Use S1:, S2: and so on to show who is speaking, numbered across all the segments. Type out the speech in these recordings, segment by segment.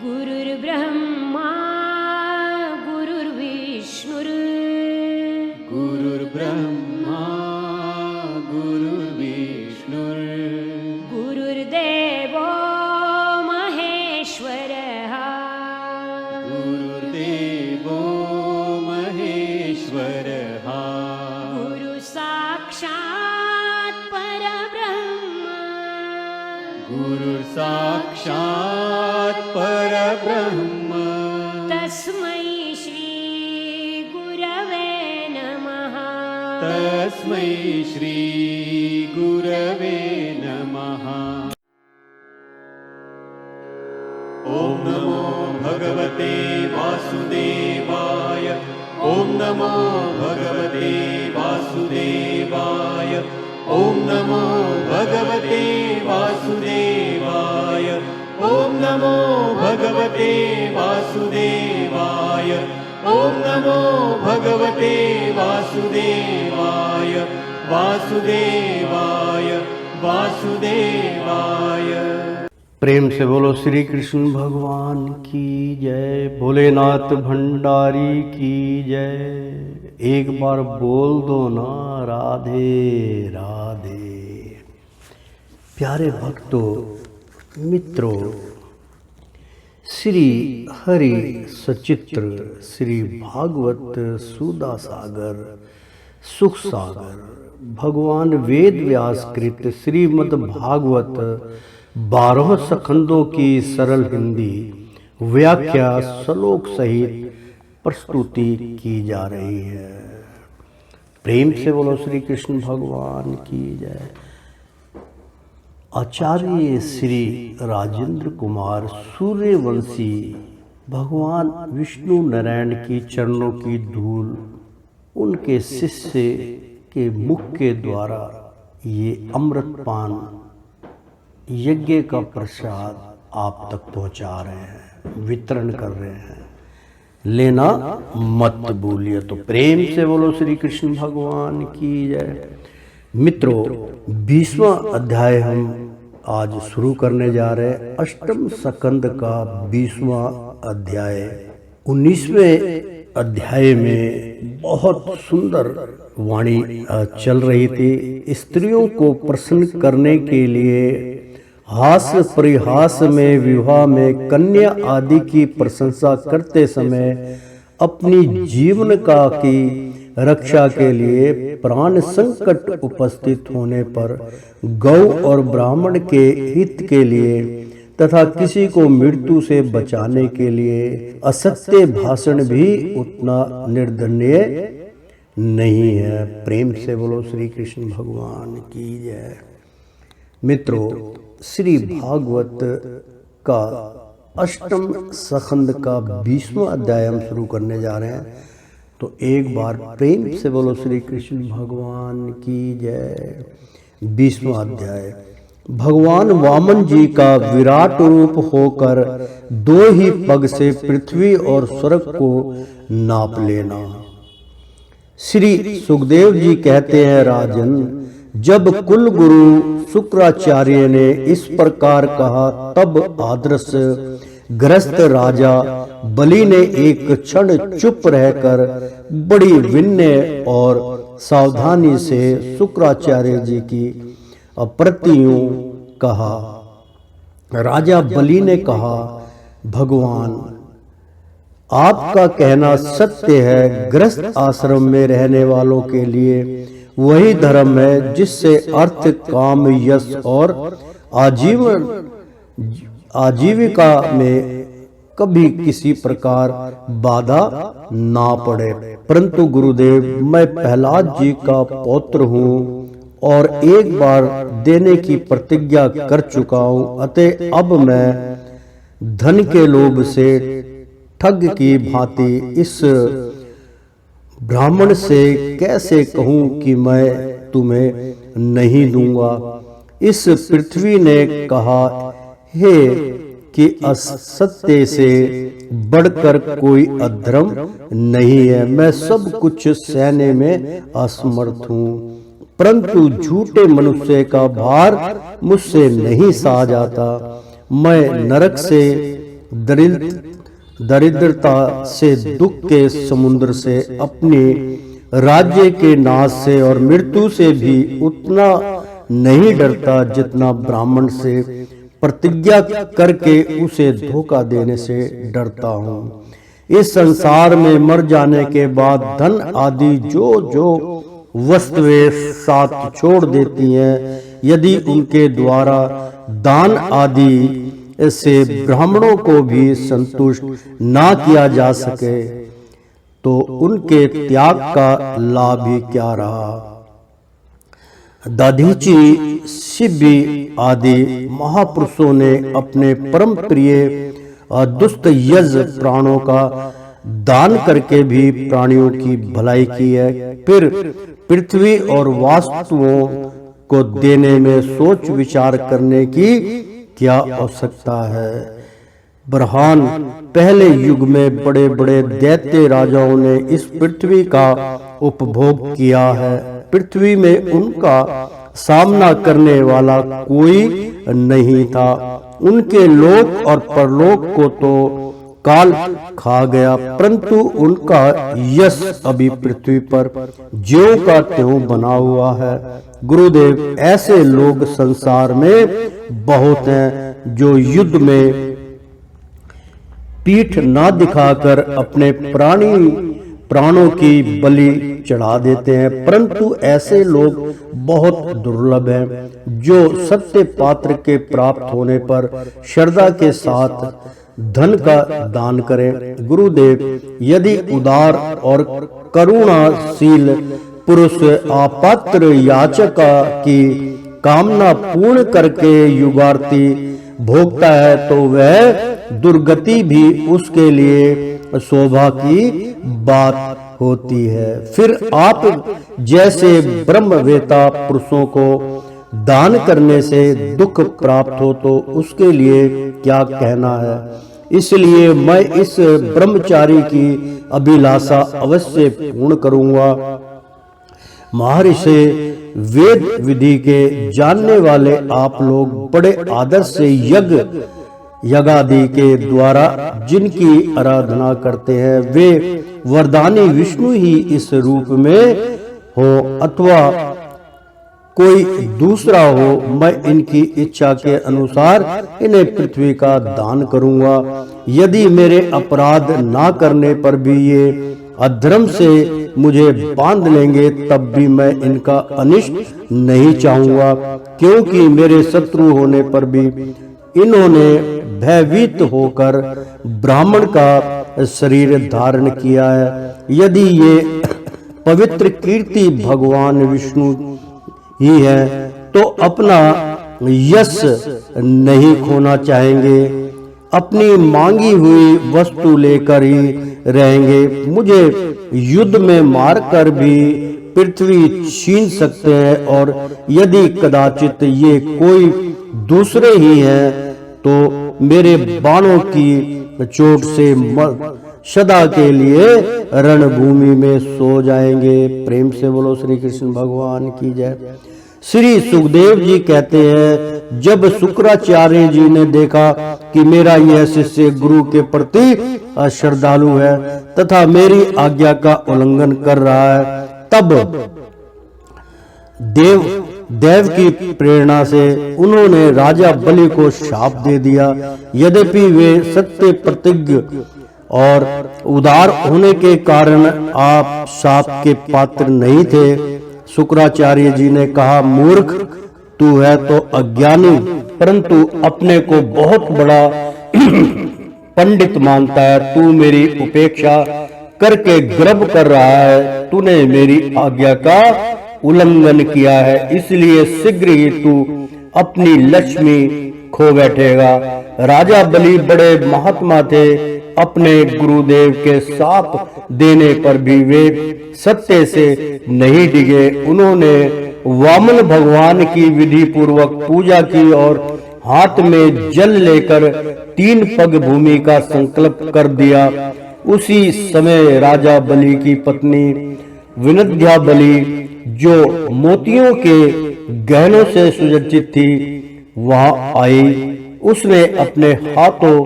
S1: गुरुर्ब्रह्मा गुरुर्विष्णुर्
S2: गुरुर्ब्रह्मा गुरुर्विष्णुर्
S1: गुरुर्देवो महेश्वरः
S2: गुरुर्देवो महेश्वरः
S1: गुरुसाक्षात् परब्रह्म
S2: गुरुर्साक्षात् परब्रह्म
S1: तस्मै श्री गुरवे नमः
S2: तस्मै श्री गुरवे नमः। ॐ नमो भगवते वासुदेवाय ॐ नमो भगवते वासुदेवाय ॐ नमो भगवते वासुदेवाय ॐ नमो भगवते वासुदेवाय ॐ नमो भगवते वासुदेवाय वासुदेवाय वासुदेवाय।
S3: प्रेम से बोलो श्री कृष्ण भगवान की जय, भोलेनाथ भंडारी की जय। एक बार बोल दो ना राधे राधे। प्यारे भक्तों मित्रों, श्री हरि सचित्र श्री भागवत सुधा सागर सुख सागर भगवान वेद व्यास कृत श्रीमद् भागवत 12 स्कंदों की सरल हिंदी व्याख्या श्लोक सहित प्रस्तुति की जा रही है। प्रेम से बोलो श्री कृष्ण भगवान की जय। आचार्य श्री राजेंद्र कुमार सूर्यवंशी भगवान विष्णु नारायण की चरणों की धूल उनके शिष्य के मुख के द्वारा ये अमृतपान यज्ञ का प्रसाद आप तक पहुंचा रहे हैं, वितरण कर रहे हैं। लेना मत भूलिए। तो प्रेम से बोलो श्री कृष्ण भगवान की जय। मित्रों, 20वां अध्याय हम आज शुरू करने जा रहे हैं। अष्टम स्कंद का 20वां अध्याय। 19वें अध्याय में बहुत सुंदर वाणी चल रही थी। स्त्रियों को प्रसन्न करने के लिए हास परिहास में विवाह में कन्या आदि की प्रशंसा करते समय अपनी जीवन का की रक्षा के लिए प्राण संकट उपस्थित होने पर गौ और ब्राह्मण के हित के लिए तथा किसी को मृत्यु से बचाने के लिए असत्य भाषण भी उतना निर्दयनीय नहीं है। प्रेम से बोलो श्री कृष्ण भगवान की जय। मित्रों, श्री भागवत का अष्टम स्कंद का 20वां अध्याय हम शुरू करने जा रहे हैं। तो एक बार प्रेम से बोलो श्री कृष्ण भगवान की जय। 20वां अध्याय। भगवान वामन जी का विराट रूप होकर 2 ही पग से पृथ्वी और स्वर्ग को नाप लेना। श्री सुखदेव जी कहते हैं, राजन, जब कुल गुरु शुक्राचार्य ने इस प्रकार कहा तब आदर्श ग्रस्त राजा बलि ने एक क्षण चुप रहकर बड़ी विनय और सावधानी से शुक्राचार्य जी की अप्रतियों कहा। राजा बलि ने कहा, भगवान, आपका कहना सत्य है। गृहस्थ आश्रम में रहने वालों के लिए वही धर्म है जिससे अर्थ, काम, यश और आजीविका में कभी किसी प्रकार बाधा ना पड़े। परंतु गुरुदेव, मैं प्रहलाद जी का पौत्र हूँ और एक बार देने की प्रतिज्ञा कर चुका हूँ, अतः अब मैं धन के लोभ से ठग की भांति इस ब्राह्मण से कैसे कहूँ कि मैं तुम्हें नहीं दूंगा। इस पृथ्वी ने कहा है कि असत्य से बढ़कर कोई अधर्म नहीं है। मैं सब कुछ सहने में असमर्थ हूँ, परंतु झूठे मनुष्य का भार मुझसे नहीं सहा जाता। मैं नरक से दरिद्रता से, दुख के समुद्र से, अपने राज्य के नाश से और मृत्यु से भी उतना नहीं डरता जितना ब्राह्मण से प्रतिज्ञा करके उसे धोखा देने से डरता हूँ। इस संसार में मर जाने के बाद धन आदि जो जो वस्तुएं साथ छोड़ देती हैं, यदि उनके द्वारा दान आदि से ब्राह्मणों को भी संतुष्ट ना किया जा सके तो उनके त्याग का लाभ ही क्या रहा। दधीची, शिबी आदि महापुरुषों ने अपने परम प्रिय दुष्ट यज प्राणों का दान करके भी प्राणियों की भलाई की है। फिर पृथ्वी और वास्तुओं को देने में सोच विचार करने की क्या आवश्यकता है। ब्रह्मांड पहले युग में बड़े बड़े दैत्य राजाओं ने इस पृथ्वी का उपभोग किया है। पृथ्वी में उनका सामना करने वाला कोई नहीं था। उनके लोक और परलोक को तो काल खा गया, परंतु उनका यश अभी पृथ्वी पर ज्यों का त्यों बना हुआ है। गुरुदेव, ऐसे लोग संसार में बहुत हैं जो युद्ध में पीठ ना दिखाकर अपने प्राणों की बलि चढ़ा देते हैं, परंतु ऐसे लोग बहुत दुर्लभ हैं जो सत्य पात्र के प्राप्त होने पर श्रद्धा के साथ धन का दान करें। गुरुदेव, यदि उदार और करुणाशील पुरुष अपात्र याचक की कामना पूर्ण करके युगार्थी भोगता है तो वह दुर्गति भी उसके लिए शोभा की बात होती है। फिर आप जैसे ब्रह्मवेता पुरुषों को दान करने से दुख प्राप्त हो तो उसके लिए क्या कहना है। इसलिए मैं इस ब्रह्मचारी की अभिलाषा अवश्य पूर्ण करूंगा। महर्षि वेद विधि के जानने वाले आप लोग बड़े आदर से यज्ञादि के द्वारा जिनकी आराधना करते हैं, वे वरदानी विष्णु ही इस रूप में हो अथवा कोई दूसरा हो, मैं इनकी इच्छा के अनुसार इन्हें पृथ्वी का दान करूंगा। यदि मेरे अपराध ना करने पर भी ये अधर्म से मुझे बांध लेंगे तब भी मैं इनका अनिष्ट नहीं चाहूंगा, क्योंकि मेरे शत्रु होने पर भी इन्होंने भयभीत होकर ब्राह्मण का शरीर धारण किया है। यदि ये पवित्र कीर्ति भगवान विष्णु ही है तो अपना यश नहीं खोना चाहेंगे, अपनी मांगी हुई वस्तु लेकर ही रहेंगे। मुझे युद्ध में मारकर भी पृथ्वी छीन सकते हैं और यदि कदाचित ये कोई दूसरे ही हैं तो मेरे बाणों की चोट से सदा के लिए रणभूमि में सो जाएंगे। प्रेम से बोलो श्री कृष्ण भगवान की जय। श्री सुखदेव जी कहते हैं, जब शुक्राचार्य जी ने देखा कि मेरा यह शिष्य गुरु के प्रति श्रद्धालु है तथा मेरी आज्ञा का उल्लंघन कर रहा है, तब देव की प्रेरणा से उन्होंने राजा बलि को शाप दे दिया। यद्यपि वे सत्य प्रतिज्ञ और उदार होने के कारण आप शाप के पात्र नहीं थे। शुक्राचार्य जी ने कहा, मूर्ख तू है तो अज्ञानी, परंतु अपने को बहुत बड़ा पंडित मानता है। तू मेरी उपेक्षा करके गर्व कर रहा है। तूने मेरी आज्ञा का उल्लंघन किया है, इसलिए शीघ्र ही तू अपनी लक्ष्मी खो बैठेगा। राजा बलि बड़े महात्मा थे। अपने गुरुदेव के साप देने पर भी वे सत्य से नहीं डिगे। उन्होंने वामन भगवान की विधि पूर्वक पूजा की और हाथ में जल लेकर 3 पग भूमि का संकल्प कर दिया। उसी समय राजा बलि की पत्नी विनद्या बलि, जो मोतियों के गहनों से सुसज्जित थी, वहां आई। उसने अपने हाथों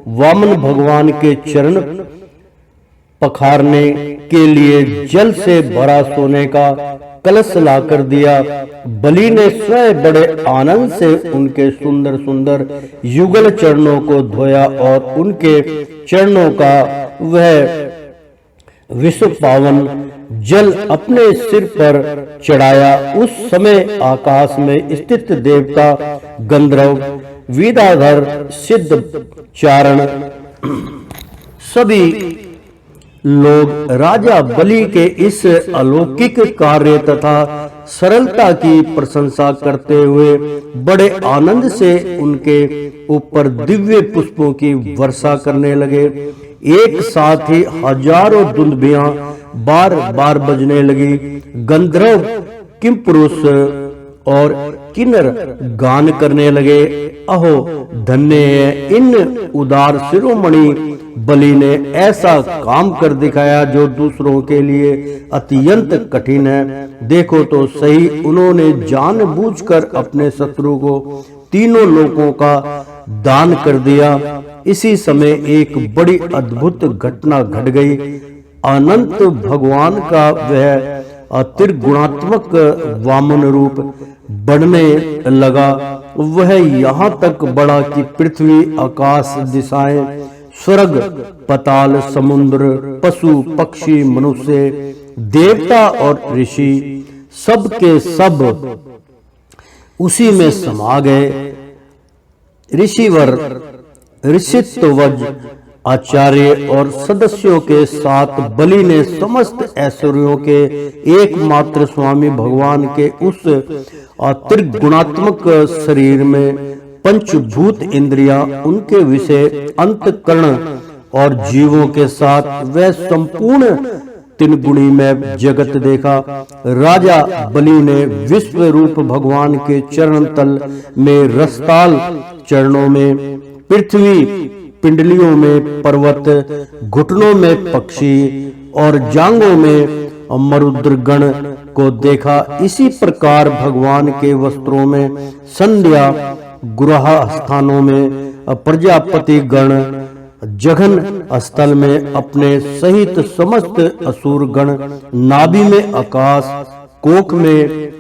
S3: वामन भगवान के चरण पखारने के लिए जल से भरा सोने का कलश लाकर दिया। बलि ने स्वयं बड़े आनंद से उनके सुंदर सुंदर युगल चरणों को धोया और उनके चरणों का वह विश्व पावन जल अपने सिर पर चढ़ाया। उस समय आकाश में स्थित देवता, गंधर्व, विद्याधर, सिद्ध, चारण सभी लोग राजा बलि के इस अलौकिक कार्य तथा सरलता की प्रशंसा करते हुए बड़े आनंद से उनके ऊपर दिव्य पुष्पों की वर्षा करने लगे। एक साथ ही हजारों दुंदुभियां बार बार बजने लगी। गंधर्व, किंपुरुष और किन्नर गान करने लगे। अहो धन्य है इन उदार शिरोमणि बलि ने ऐसा काम कर दिखाया जो दूसरों के लिए अत्यंत कठिन है। देखो तो सही, उन्होंने जानबूझकर अपने शत्रु को तीनों लोकों का दान कर दिया। इसी समय एक बड़ी अद्भुत घटना घट गई। अनंत भगवान का वह त्रिगुणात्मक वामन रूप बढ़ने लगा। वह यहाँ तक बढ़ा कि पृथ्वी, आकाश, दिशाएं, स्वर्ग, पताल, समुद्र, पशु, पक्षी, मनुष्य, देवता और ऋषि सब के सब उसी में समा गए। ऋषिवर, ऋषित्वज, आचार्य और सदस्यों के साथ बलि ने समस्त ऐश्वर्यों के एकमात्र स्वामी भगवान के उस त्रिगुणात्मक शरीर में पंचभूत इंद्रियां, उनके विषय, अंतकरण और जीवों के साथ वह संपूर्ण तीन गुणी में जगत देखा। राजा बलि ने विश्व रूप भगवान के चरण तल में रसताल, चरणों में पृथ्वी, पिंडलियों में पर्वत, घुटनों में पक्षी और जांघों में मरुद्रगण को देखा। इसी प्रकार भगवान के वस्त्रों में संध्या, गृह स्थानों में प्रजापति गण, जघन स्थल में अपने सहित समस्त असुर गण, नाभि में आकाश, कोख में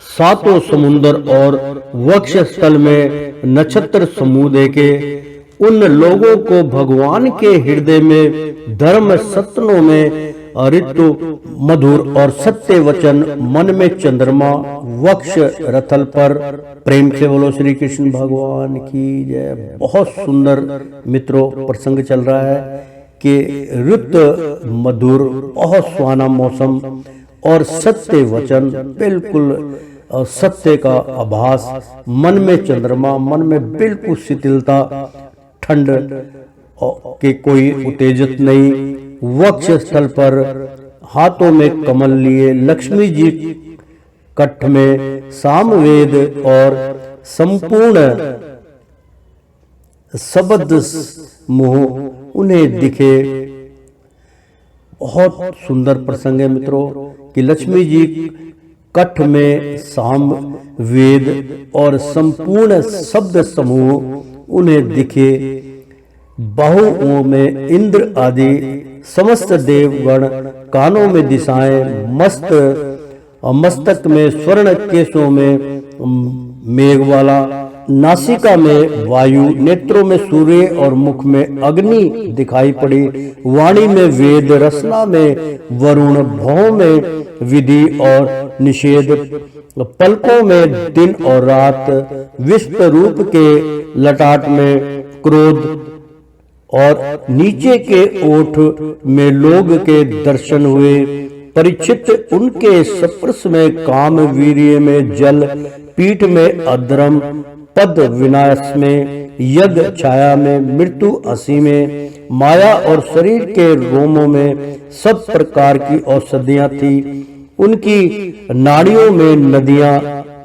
S3: सातों समुद्र और वक्ष स्थल में नक्षत्र समूह देखे। उन लोगों को भगवान के हृदय में धर्म सत्नों में ऋतु मधुर और सत्य वचन, मन में चंद्रमा, वक्ष रथल पर। प्रेम से बोलो श्री कृष्ण भगवान की जय। बहुत सुंदर मित्रों प्रसंग चल रहा है कि ऋतु मधुर, बहुत सुहाना मौसम और सत्य वचन, बिल्कुल सत्य का आभास, मन में चंद्रमा, मन में बिल्कुल शिथिलता, ठंड के कोई उत्तेजित नहीं। वक्ष स्थल पर हाथों में कमल लिए लक्ष्मी जी, कंठ में सामवेद और संपूर्ण शब्द मुंह उन्हें दिखे। बहुत सुंदर प्रसंग है मित्रों कि लक्ष्मी जी कंठ में साम वेद और संपूर्ण शब्द समूह उन्हें दिखे। बाहुओं में इंद्र आदि समस्त देवगण, कानों में दिशाएं, मस्तक में स्वर्ण, केशों में मेघवाला, नासिका में वायु, नेत्रों में सूर्य और मुख में अग्नि दिखाई पड़ी। वाणी में वेद, रसना में वरुण, भौं में विधि और निषेध, पलकों में दिन और रात, विश्व रूप के ललाट में क्रोध और नीचे के ओठ में लोग के दर्शन हुए। परीक्षित, उनके स्पर्श में काम, वीर्य में जल, पीठ में अधर्म, पद विनाश में यज्ञ, छाया में मृत्यु, हंसी में माया और शरीर के रोमों में सब प्रकार की औषधियां थी। उनकी नाड़ियों में नदियां,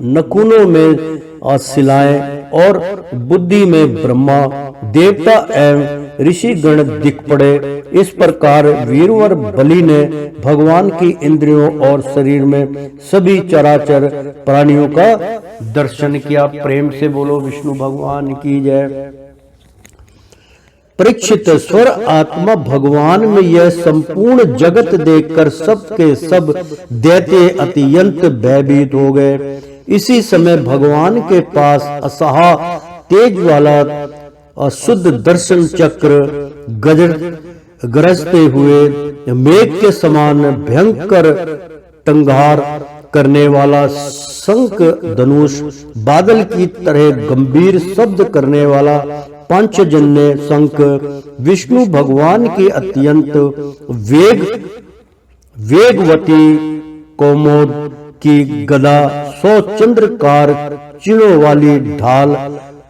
S3: नखूनों में शिलाएं और बुद्धि में ब्रह्मा, देवता एवं ऋषिगण दिख पड़े। इस प्रकार वीरवर बलि ने भगवान की इंद्रियों और शरीर में सभी चराचर प्राणियों का दर्शन किया। प्रेम से बोलो विष्णु भगवान की जय। परीक्षित, स्वर आत्मा भगवान में यह संपूर्ण जगत देखकर सब के सब दैत्य अत्यंत भयभीत हो गए। इसी समय भगवान के पास असहा तेज वाला शुद्ध दर्शन चक्र गरजते हुए मेघ के समान भयंकर टंगार करने वाला शंख धनुष, बादल की तरह गंभीर शब्द करने वाला पांचजन्य शंख, विष्णु भगवान की अत्यंत वेगवती कौमोद की गदा, 100 चंद्रकार चिन्हों वाली ढाल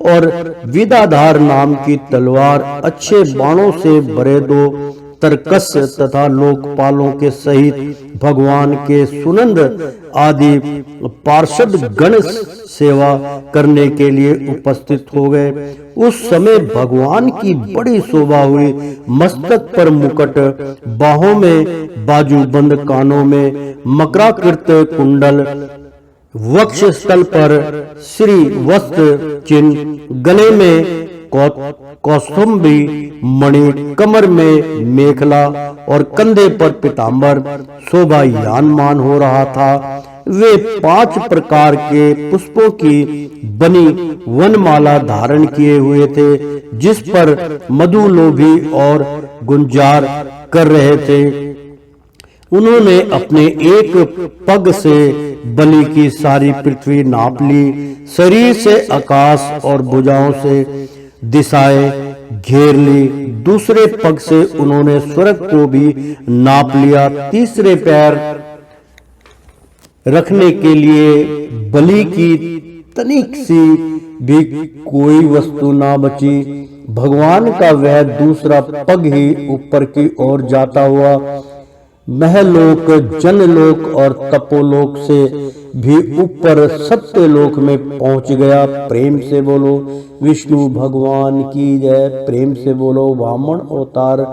S3: और विदाधार नाम की तलवार, अच्छे बाणों से भरे 2 तरकस तथा लोकपालों के सहित भगवान के सुनंद आदि पार्षद गण सेवा करने के लिए उपस्थित हो गए। उस समय भगवान की बड़ी शोभा हुई। मस्तक पर मुकुट, बाहों में बाजूबंद, कानों में मकराकृत कुंडल, वक्ष स्थल पर श्री वस्त्र चिन्ह, गले में कौस्तुंभी मणि, कमर में मेखला और कंधे पर पीतांबर शोभायमान हो रहा था। वे 5 प्रकार के पुष्पों की बनी वनमाला धारण किए हुए थे, जिस पर मधुलोभी और गुंजार कर रहे थे। उन्होंने अपने एक पग से बलि की सारी पृथ्वी नाप ली, शरीर से आकाश और भुजाओं से दिशाएं घेर ली। दूसरे पग से उन्होंने स्वर्ग को भी नाप लिया। तीसरे पैर रखने के लिए बलि की तनिक सी भी कोई वस्तु ना बची। भगवान का वह दूसरा पग ही ऊपर की ओर जाता हुआ महलोक, जनलोक और तपोलोक से भी ऊपर सत्यलोक में पहुंच गया। प्रेम से बोलो विष्णु भगवान की जय। प्रेम से बोलो वामन अवतार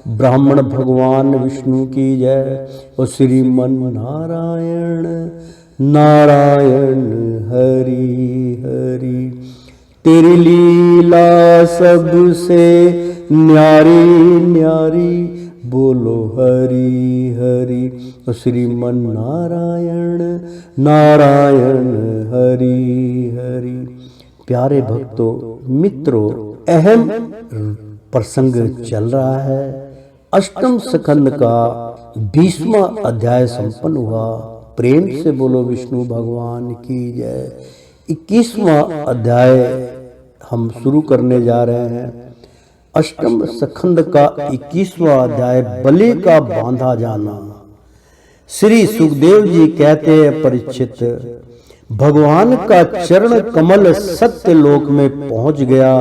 S3: ब्राह्मण भगवान विष्णु की जय। और श्रीमन नारायण नारायण हरि हरि, तेरी लीला सबसे न्यारी न्यारी, बोलो हरि हरि। श्रीमन नारायण नारायण हरि हरि। प्यारे भक्तों, मित्रों, अहम प्रसंग चल रहा है। अष्टम स्कंद का 20वां अध्याय संपन्न हुआ। प्रेम से बोलो विष्णु भगवान की जय। 21वां अध्याय हम शुरू करने जा रहे हैं। अष्टम स्कंद का 21वां अध्याय, बलि का बांधा जाना। श्री सुखदेव जी कहते हैं, परीक्षित, भगवान का चरण कमल सत्य लोक में पहुंच गया।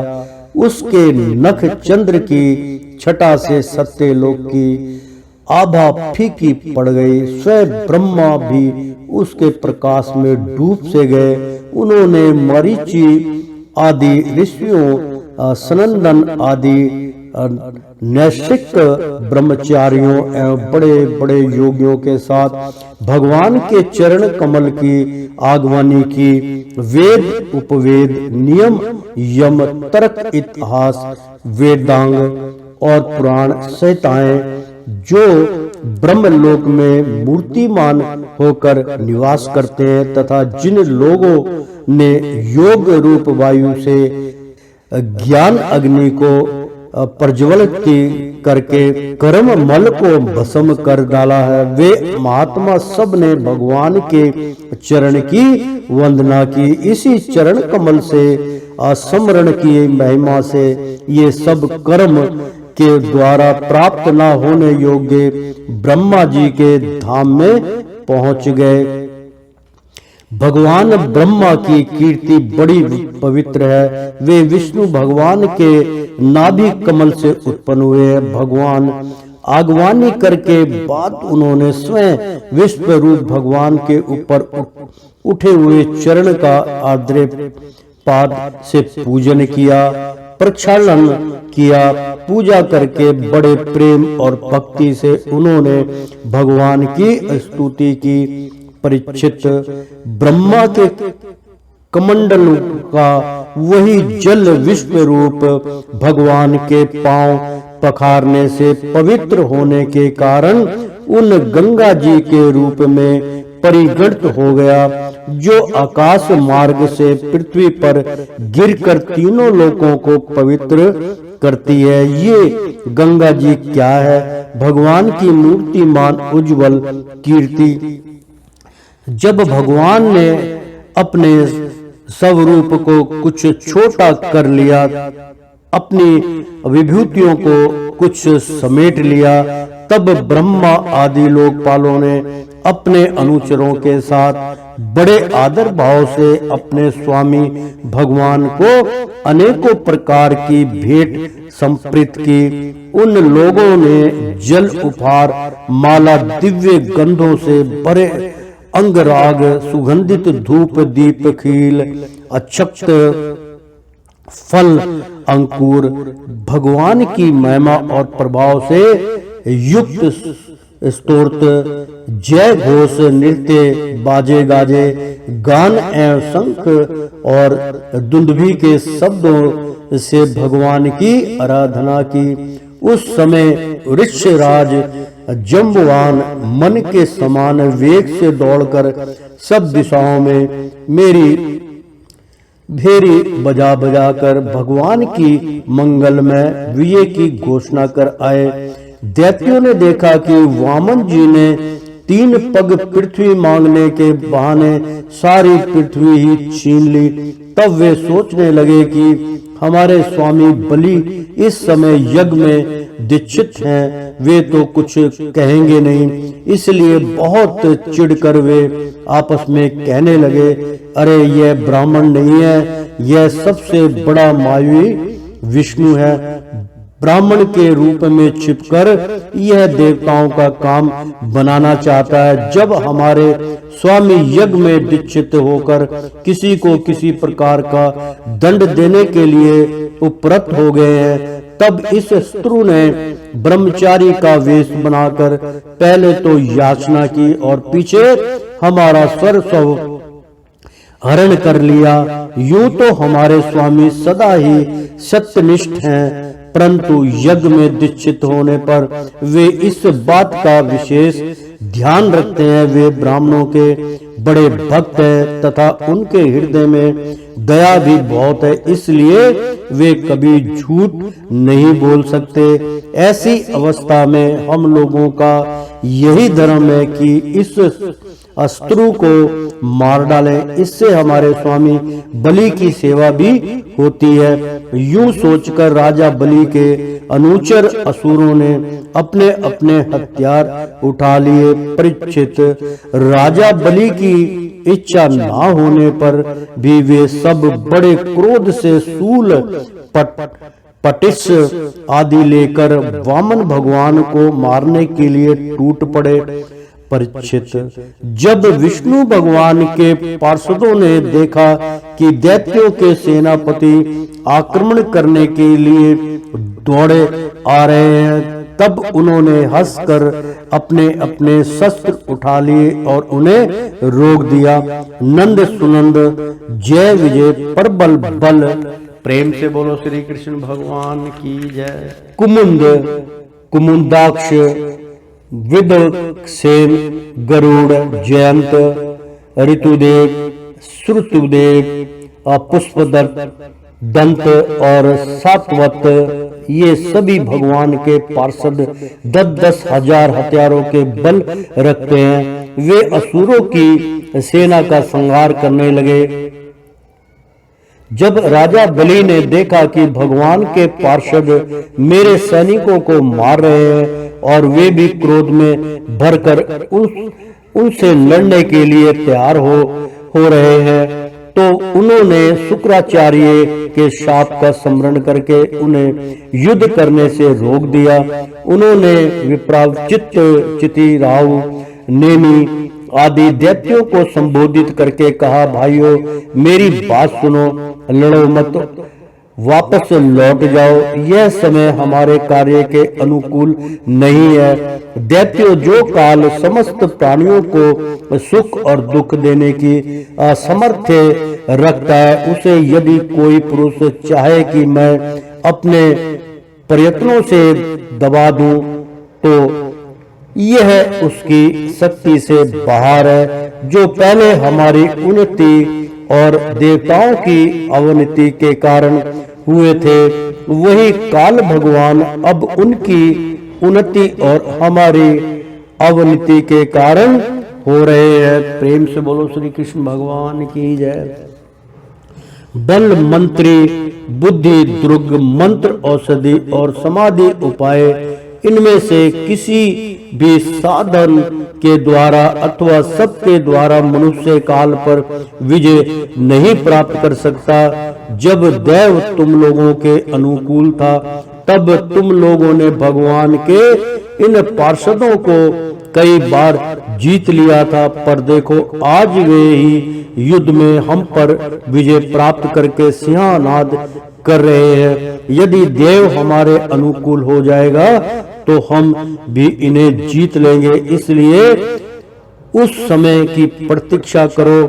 S3: उसके नख चंद्र की छटा से सत्य लोक की आभा फीकी पड़ गई। स्वयं ब्रह्मा भी उसके प्रकाश में डूब से गए। उन्होंने मरीचि आदि ऋषियों, सनंदन आदि नैष्ठिक ब्रह्मचारियों एवं बड़े बड़े योगियों के साथ भगवान के चरण कमल की आगवानी की। वेद, उपवेद, नियम, यम, तर्क, इतिहास, वेदांग और पुराण संहिताएं जो ब्रह्मलोक में मूर्तिमान होकर निवास करते हैं, तथा जिन लोगों ने योग रूप वायु से ज्ञान अग्नि को प्रज्वलित करके कर्म मल को भस्म कर डाला है, वे महात्मा सब ने भगवान के चरण की वंदना की। इसी चरण कमल से स्मरण की महिमा से ये सब कर्म के द्वारा प्राप्त न होने योग्य ब्रह्मा जी के धाम में पहुंच गए। भगवान ब्रह्मा की कीर्ति बड़ी पवित्र है। वे विष्णु भगवान के नाभि कमल से उत्पन्न हुए हैं। भगवान आगवानी करके बाद उन्होंने स्वयं विश्व रूप भगवान के ऊपर उठे हुए चरण का आर्द्र पाद से पूजन किया, प्रक्षालन किया। पूजा करके बड़े प्रेम और भक्ति से उन्होंने भगवान की स्तुति की। परीक्षित, ब्रह्मा के कमंडल का वही जल विश्व रूप भगवान के पांव पखारने से पवित्र होने के कारण उन गंगा जी के रूप में परिगणित हो गया, जो आकाश मार्ग से पृथ्वी पर गिरकर तीनों लोकों को पवित्र करती है। ये गंगा जी क्या है? भगवान की मूर्तिमान उज्जवल कीर्ति। जब भगवान ने अपने स्वरूप को कुछ छोटा कर लिया, अपनी विभूतियों को कुछ समेट लिया, तब ब्रह्मा आदि लोकपालों ने अपने अनुचरों के साथ बड़े आदर भाव से अपने स्वामी भगवान को अनेकों प्रकार की भेंट समर्पित की। उन लोगों ने जल उपहार, माला, दिव्य गंधों से भरे अंगराग, सुगंधित धूप, दीप, खील, अक्षत, फल, अंकुर, भगवान की महिमा और प्रभाव से युक्त स्तोत्र, जय घोष, नृत्य, बाजे गाजे, गान एवं शंख और दुंदुभी के शब्दों से भगवान की आराधना की। उस समय ऋषराज जम्बुवान मन के समान वेग से दौड़कर सब दिशाओं में मेरी भेरी बजा बजा कर भगवान की मंगलमय विजय की घोषणा कर आए। दैत्यों ने देखा कि वामन जी ने 3 पग पृथ्वी मांगने के बहाने सारी पृथ्वी ही छीन ली। तब वे सोचने लगे कि हमारे स्वामी बलि इस समय यज्ञ में दीक्षित हैं, वे तो कुछ कहेंगे नहीं। इसलिए बहुत चिढ़कर वे आपस में कहने लगे, अरे यह ब्राह्मण नहीं है, यह सबसे बड़ा मायावी विष्णु है। ब्राह्मण के रूप में छिपकर यह देवताओं का काम बनाना चाहता है। जब हमारे स्वामी यज्ञ में दीक्षित होकर किसी को किसी प्रकार का दंड देने के लिए उपरत हो गए हैं, तब इस शत्रु ने ब्रह्मचारी का वेश बनाकर पहले तो याचना की और पीछे हमारा सर्वस्व हरण कर लिया। यूं तो हमारे स्वामी सदा ही सत्यनिष्ठ हैं, परंतु यज्ञ में दीक्षित होने पर वे इस बात का विशेष ध्यान रखते हैं। वे ब्राह्मणों के बड़े भक्त हैं तथा उनके हृदय में दया भी बहुत है, इसलिए वे कभी झूठ नहीं बोल सकते। ऐसी अवस्था में हम लोगों का यही धर्म है कि इस शत्रु को मार डालें, इससे हमारे स्वामी बलि की सेवा भी होती है। यूं सोचकर राजा बलि के अनुचर असुरों ने अपने अपने हथियार उठा लिए। परीक्षित, राजा बलि की इच्छा ना होने पर भी वे सब बड़े क्रोध से शूल, पटिश आदि लेकर वामन भगवान को मारने के लिए टूट पड़े। परीक्षित, जब विष्णु भगवान के पार्षदों ने देखा कि दैत्यों के सेनापति आक्रमण करने के लिए दौड़े आ रहे हैं, तब उन्होंने हंसकर अपने अपने शस्त्र उठा लिए और उन्हें रोक दिया। नंद सुनंद जय विजय प्रबल बल। प्रेम से बोलो श्री कृष्ण भगवान की जय। कुमुंद, कुमुंदाक्ष, विदसेन, गरुड़, जयंत, ऋतुदेव, श्रुतुदेव, पुष्पदत्त, दंत और सातवत, ये सभी भगवान के पार्षद 10-10 हजार हथियारों के बल रखते हैं। वे असुरों की सेना का संहार करने लगे। जब राजा बलि ने देखा कि भगवान के पार्षद मेरे सैनिकों को मार रहे हैं और वे भी क्रोध में भरकर उनसे लड़ने के लिए तैयार हो रहे हैं, तो उन्होंने शुक्राचार्य के शाप का स्मरण करके उन्हें युद्ध करने से रोक दिया। उन्होंने विप्रावचित, चितिराव, नेमी आदि दैत्यों को संबोधित करके कहा, भाइयों मेरी बात सुनो, लड़ो मत। वापस लौट जाओ, यह समय हमारे कार्य के अनुकूल नहीं है। दैत्यो जो काल समस्त प्राणियों को सुख और दुख देने की असमर्थ्य रखता है, उसे यदि कोई पुरुष चाहे कि मैं अपने प्रयत्नों से दबा दूं, तो यह उसकी शक्ति से बाहर है। जो पहले हमारी उन्नति और देवताओं की अवनति के कारण हुए थे, वही काल भगवान अब उनकी उन्नति और हमारी अवनति के कारण हो रहे हैं। प्रेम से बोलो श्री कृष्ण भगवान की जय। बल मंत्री, बुद्धि, दुर्ग, मंत्र, औषधि और समाधि उपाय, इनमें से किसी भी साधन के द्वारा अथवा सबके द्वारा मनुष्य काल पर विजय नहीं प्राप्त कर सकता। जब दैव तुम लोगों के अनुकूल था, तब तुम लोगों ने भगवान के इन पार्षदों को कई बार जीत लिया था, पर देखो आज वे ही युद्ध में हम पर विजय प्राप्त करके सिंहनाद कर रहे हैं। यदि देव हमारे अनुकूल हो जाएगा तो हम भी इन्हें जीत लेंगे। इसलिए उस समय की प्रतीक्षा करो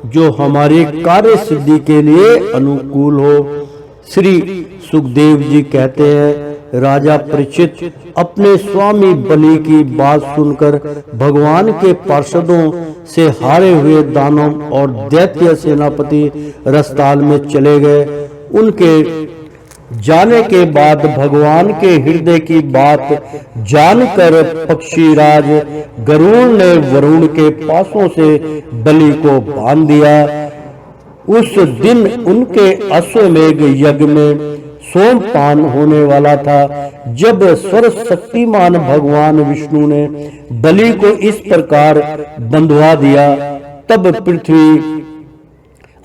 S3: जो हमारी कार्य सिद्धि के लिए अनुकूल हो। श्री सुखदेव जी कहते हैं, राजा परीक्षित अपने स्वामी बलि की बात सुनकर भगवान के पार्षदों से हारे हुए दानव और दैत्य सेनापति रसताल में चले गए। उनके जाने के बाद भगवान के हृदय की बात जानकर पक्षीराज गरुड़ ने वरुण के पासों से बलि को बांध दिया। उस दिन उनके अश्वमेघ यज्ञ में सोमपान होने वाला था। जब सर्व शक्तिमान भगवान विष्णु ने बलि को इस प्रकार बंधवा दिया, तब पृथ्वी,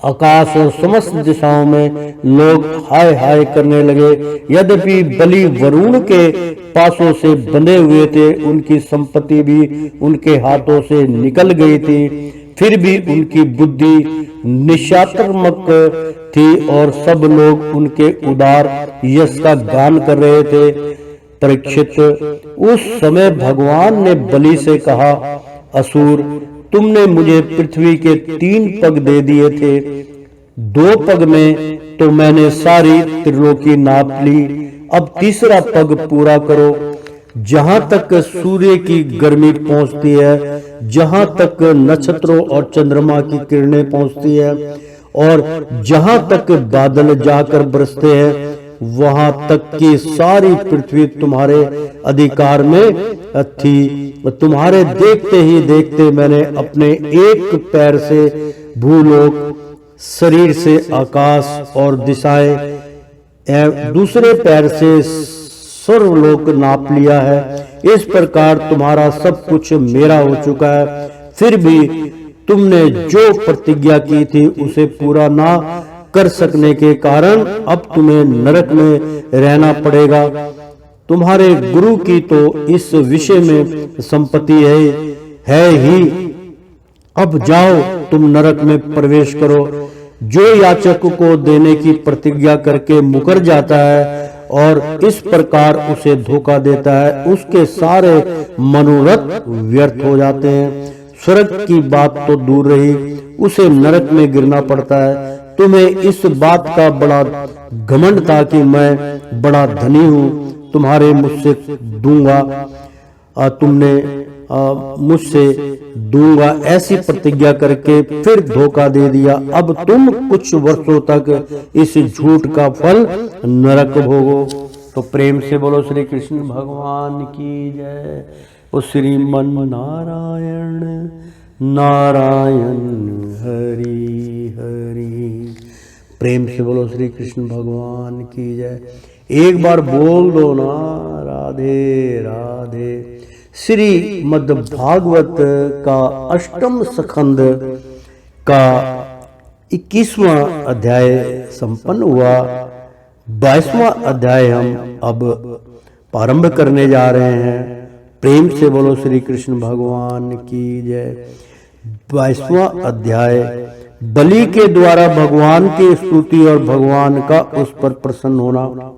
S3: आकाश और समस्त दिशाओं में लोग हाय हाय करने लगे। यद्यपि बलि वरुण के पासों से बंधे हुए थे, उनकी संपत्ति भी उनके हाथों से निकल गई थी, फिर भी उनकी बुद्धि निशात्मक थी और सब लोग उनके उदार यश का गान कर रहे थे। परीक्षित, उस समय भगवान ने बलि से कहा, असुर, तुमने मुझे पृथ्वी के 3 पग दे दिए थे, 2 पग में तो मैंने सारी त्रिलोकी नाप ली, अब तीसरा पग पूरा करो। जहां तक सूर्य की गर्मी पहुंचती है, जहां तक नक्षत्रों और चंद्रमा की किरणें पहुंचती है और जहां तक बादल जाकर बरसते हैं, वहां तक की सारी पृथ्वी तुम्हारे अधिकार में थी। तुम्हारे देखते ही देखते मैंने अपने एक पैर से भूलोक, शरीर से आकाश और दिशाएं, दूसरे पैर से सर्वलोक नाप लिया है। इस प्रकार तुम्हारा सब कुछ मेरा हो चुका है। फिर भी तुमने जो प्रतिज्ञा की थी उसे पूरा ना कर सकने के कारण अब तुम्हें नरक में रहना पड़ेगा। तुम्हारे गुरु की तो इस विषय में संपत्ति है ही। अब जाओ, तुम नरक में प्रवेश करो। जो याचक को देने की प्रतिज्ञा करके मुकर जाता है और इस प्रकार उसे धोखा देता है, उसके सारे मनोरथ व्यर्थ हो जाते हैं। स्वर्ग की बात तो दूर रही, उसे नरक में गिरना पड़ता है। तुम्हें इस बात का बड़ा घमंड था कि मैं बड़ा धनी हूँ, तुम्हारे मुझसे दूंगा, तुमने मुझसे दूंगा ऐसी प्रतिज्ञा करके फिर धोखा दे दिया। अब तुम कुछ वर्षों तक इस झूठ का फल नरक भोगो। तो प्रेम से बोलो श्री कृष्ण भगवान की जय। ओ श्रीमन नारायण नारायण हरि हरि। प्रेम से बोलो श्री कृष्ण भगवान की जय। एक बार बोल दो ना, राधे राधे। श्रीमद् भागवत का अष्टम स्कंद का 21वां अध्याय संपन्न हुआ। 22वां अध्याय हम अब प्रारंभ करने जा रहे हैं। प्रेम से बोलो श्री कृष्ण भगवान की जय। 22वां अध्याय बलि के द्वारा भगवान की स्तुति और भगवान का उस पर प्रसन्न होना।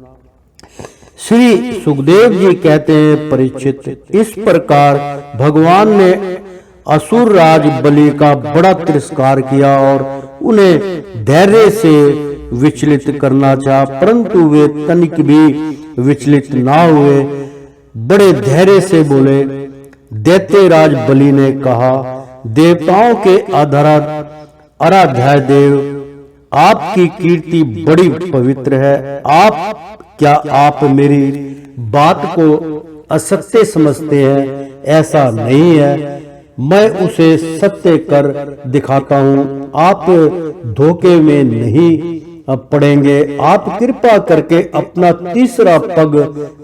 S3: श्री सुखदेव जी कहते हैं, परीक्षित, इस प्रकार भगवान ने असुर राज बलि का बड़ा तिरस्कार किया और उन्हें धैर्य से विचलित करना चाहा, परंतु वे तनिक भी विचलित ना हुए। बड़े धैर्य से बोले। दैत्यराज बलि ने कहा, देवताओं के आराध्य देव, आपकी कीर्ति बड़ी पवित्र है। क्या आप मेरी बात को असत्य समझते हैं? ऐसा नहीं है, मैं उसे सत्य कर दिखाता हूँ। आप धोखे में नहीं पड़ेंगे। आप कृपा करके अपना तीसरा पग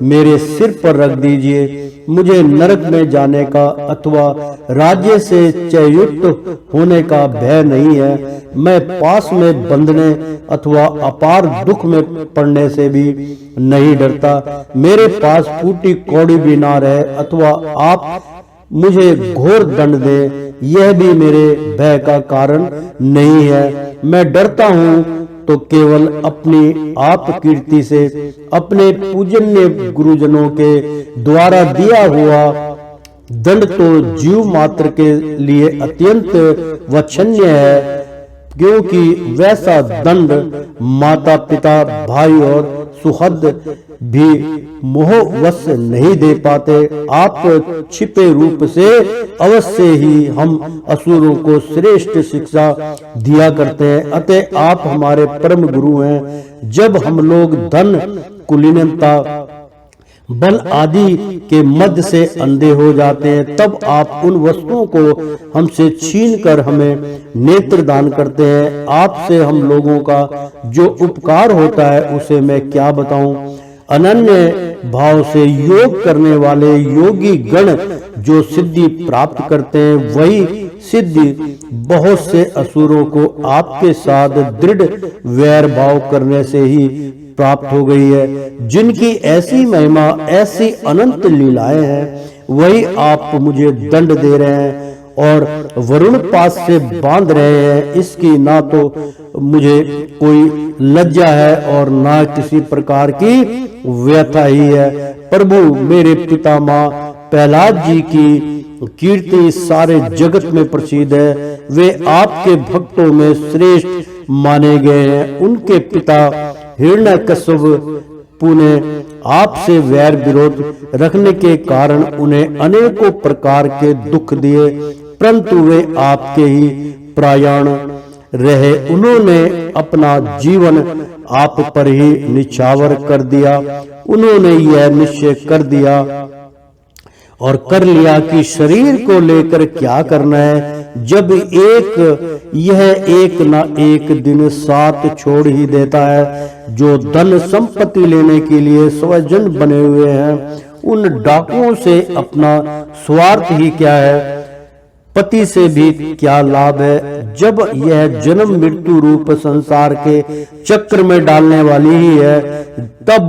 S3: मेरे सिर पर रख दीजिए। मुझे नरक में जाने का अथवा राज्य से च्युत होने का भय नहीं है। मैं पास में बंधने अथवा अपार दुख में पड़ने से भी नहीं डरता। मेरे पास फूटी कौड़ी भी ना रहे अथवा आप मुझे घोर दंड दें, यह भी मेरे भय का कारण नहीं है। मैं डरता हूँ तो केवल अपनी आप कीर्ति से, अपने पूजनीय गुरुजनों के द्वारा दिया हुआ दंड तो जीव मात्र के लिए अत्यंत वांछनीय है, क्योंकि वैसा दंड माता पिता भाई और सुहृद भी मोहवश नहीं दे पाते। आप छिपे रूप से अवश्य ही हम असुरों को श्रेष्ठ शिक्षा दिया करते हैं, अतः आप हमारे परम गुरु हैं। जब हम लोग धन, कुलीनता, बल आदि के मध्य से अंधे हो जाते हैं, तब आप उन वस्तुओं को हमसे छीन कर हमें नेत्र दान करते हैं। आपसे हम लोगों का जो उपकार होता है उसे मैं क्या बताऊं। अनन्य भाव से योग करने वाले योगी गण जो सिद्धि प्राप्त करते हैं, वही सिद्धि बहुत से असुरों को आपके साथ दृढ़ वैर भाव करने से ही प्राप्त हो गई है। जिनकी ऐसी महिमा, ऐसी अनंत लीलाएं हैं, वही आप मुझे दंड दे रहे हैं और वरुण पास से बांध रहे हैं। इसकी ना तो मुझे कोई लज्जा है और ना किसी प्रकार की व्यथा ही है। प्रभु, मेरे पितामह प्रहलाद जी की कीर्ति सारे जगत में प्रसिद्ध है। वे आपके भक्तों में श्रेष्ठ माने गए हैं। उनके पिता हिरण्यकश्यपु ने आपसे वैर विरोध रखने के कारण उन्हें अनेकों प्रकार के दुख दिए, परंतु वे आपके ही परायण रहे। उन्होंने अपना जीवन आप पर ही निछावर कर दिया। उन्होंने यह निश्चय कर दिया और कर लिया कि शरीर को लेकर क्या करना है, जब यह एक न एक दिन साथ छोड़ ही देता है। जो धन संपत्ति लेने के लिए स्वजन बने हुए हैं, उन डाकुओं से अपना स्वार्थ ही क्या है, पति से भी क्या लाभ है। जब यह जन्म मृत्यु रूप संसार के चक्र में डालने वाली ही है, तब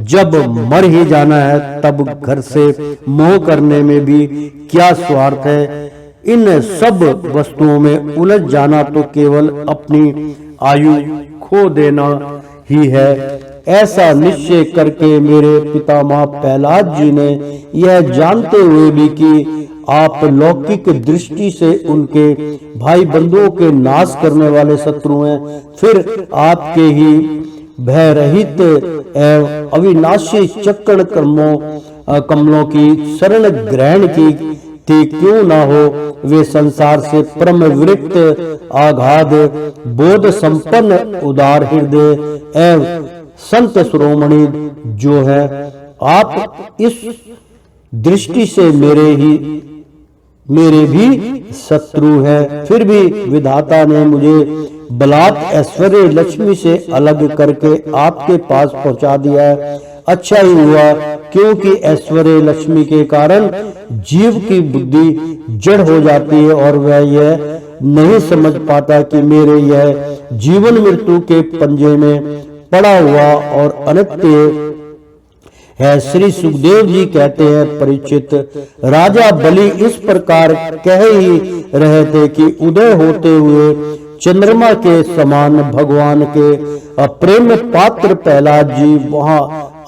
S3: जब मर ही जाना है, तब घर से मोह करने में भी क्या स्वार्थ है। इन सब वस्तुओं में उलझ जाना तो केवल अपनी आयु खो देना ही है। ऐसा निश्चय करके मेरे पितामह प्रहलाद जी ने यह जानते हुए भी कि आप लौकिक दृष्टि से उनके भाई बंधुओं के नाश करने वाले शत्रु हैं, फिर आपके ही भय रहित एवं अविनाशी चक्र कमलों की शरण ग्रहण की थी, क्यों ना हो वे संसार से परम विरक्त आगाध बोध संपन्न उदार हृदय एवं संत शिरोमणि जो है, आप इस दृष्टि से मेरे भी शत्रु है। फिर भी विधाता ने मुझे बलात् ऐश्वर्य लक्ष्मी से अलग करके आपके पास पहुंचा दिया है। अच्छा ही हुआ, क्योंकि ऐश्वर्य लक्ष्मी के कारण जीव की बुद्धि जड़ हो जाती है और वह यह नहीं समझ पाता कि मेरे यह जीवन मृत्यु के पंजे में पड़ा हुआ और अनित्य है। श्री सुखदेव जी कहते हैं, परीक्षित, राजा बलि इस प्रकार कह ही रहे थे कि उदय होते हुए चंद्रमा के समान भगवान के प्रेम पात्र प्रहलाद जी वहां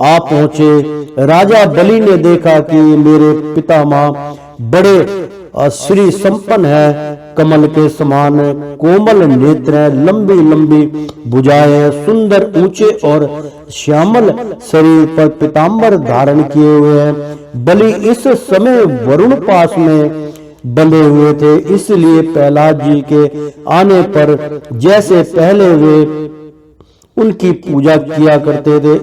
S3: आ पहुंचे। राजा बलि ने देखा कि मेरे पितामह बड़े श्री संपन्न है, कमल के समान कोमल नेत्र हैं, लंबी लंबी भुजाएं हैं, सुंदर ऊंचे और श्यामल शरीर पर पीताम्बर धारण किए हुए हैं। बलि इस समय वरुण पास में बंधे हुए थे, इसलिए प्रहलाद जी के आने पर जैसे पहले वे उनकी पूजा किया करते थे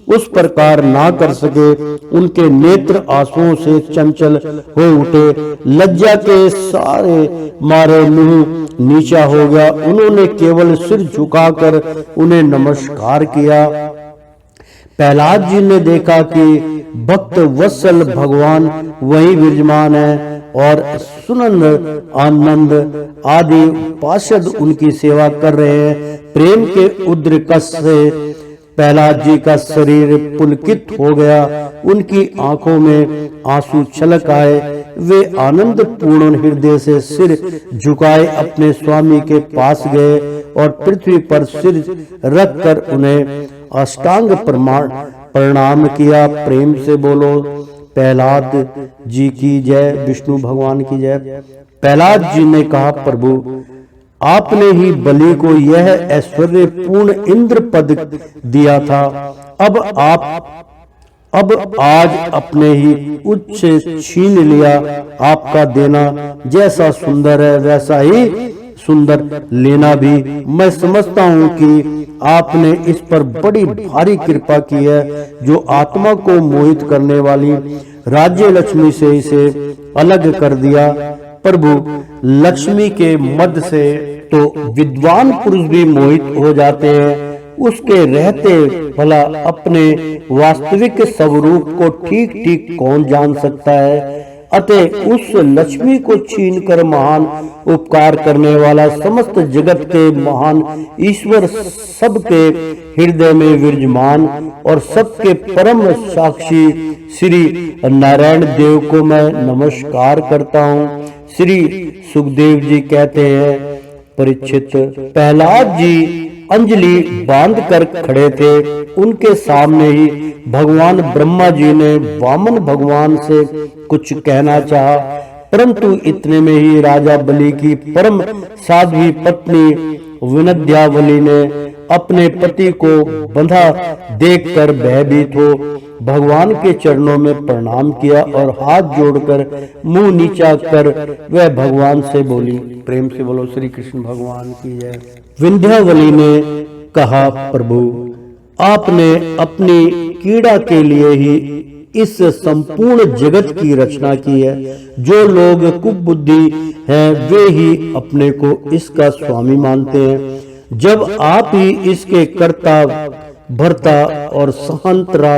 S3: उस प्रकार ना कर सके। उनके नेत्र आंसुओं से चंचल हो उठे, लज्जा के सारे मारे मुंह नीचा हो गया। उन्होंने केवल सिर झुकाकर उन्हें नमस्कार किया। प्रहलाद जी ने देखा कि भक्त वत्सल भगवान वहीं विराजमान है और सुनंद आनंद आदि पार्षद उनकी सेवा कर रहे हैं। प्रेम के उद्रेकस से प्रहलाद जी का शरीर पुलकित हो गया, उनकी आंखों में आंसू छलक आए। वे आनंद पूर्ण हृदय से सिर झुकाए अपने स्वामी के पास गए और पृथ्वी पर सिर रखकर उन्हें अष्टांग प्रणाम किया। प्रेम से बोलो प्रहलाद जी की जय, विष्णु भगवान की जय। प्रहलाद जी ने कहा, प्रभु आपने ही बलि को यह ऐश्वर्य पूर्ण इंद्र पद दिया था, अब आज अपने ही उच्च से छीन लिया। आपका देना जैसा सुंदर है वैसा ही सुंदर लेना भी। मैं समझता हूँ कि आपने इस पर बड़ी भारी कृपा की है, जो आत्मा को मोहित करने वाली राज्य लक्ष्मी से इसे अलग कर दिया। प्रभु लक्ष्मी के मद से तो विद्वान पुरुष भी मोहित हो जाते हैं, उसके रहते भला अपने वास्तविक स्वरूप को ठीक ठीक कौन जान सकता है। अतः उस लक्ष्मी को छीनकर महान उपकार करने वाला समस्त जगत के महान ईश्वर सबके हृदय में विराजमान और सबके परम साक्षी श्री नारायण देव को मैं नमस्कार करता हूँ। श्री सुखदेव जी कहते हैं, परीक्षित प्रहलाद जी अंजलि बांधकर खड़े थे। उनके सामने ही भगवान ब्रह्मा जी ने वामन भगवान से कुछ कहना चाहा, परंतु इतने में ही राजा बलि की परम साध्वी पत्नी विनद्यावली ने अपने पति को बंधा देखकर भयभीत हो भगवान के चरणों में प्रणाम किया और हाथ जोड़कर मुंह नीचा कर वह भगवान से बोली। प्रेम से बोलो श्री कृष्ण भगवान की जय। विंध्यावली ने कहा, प्रभु आपने अपनी कीड़ा के लिए ही इस संपूर्ण जगत की रचना की है। जो लोग कुबुद्धि हैं वे ही अपने को इसका स्वामी मानते हैं। जब आप ही इसके कर्ता भर्ता और सहंतरा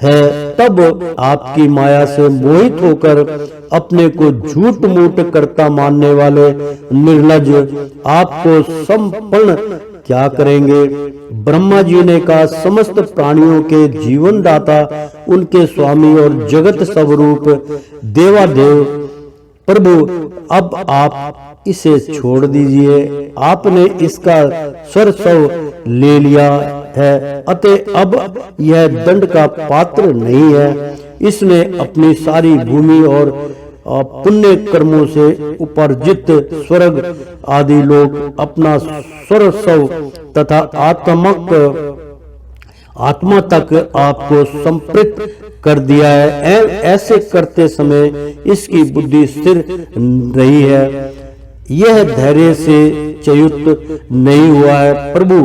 S3: है, तब आपकी माया से मोहित होकर अपने को झूठ मूठ करता मानने वाले निर्लज आपको संपूर्ण क्या करेंगे। ब्रह्मा जी ने कहा, समस्त प्राणियों के जीवन दाता, उनके स्वामी और जगत स्वरूप देवादेव प्रभु, अब आप इसे छोड़ दीजिए। आपने इसका सर्वस्व ले लिया है, अतः अब यह दंड का पात्र नहीं है। इसने अपनी सारी भूमि और पुण्य कर्मों से उपार्जित स्वर्ग आदि लोग अपना सर्वस्व तथा आत्मा तक आपको संप्रेत कर दिया है। ऐसे करते समय इसकी बुद्धि स्थिर रही है, यह धैर्य से च्युत नहीं हुआ है। प्रभु,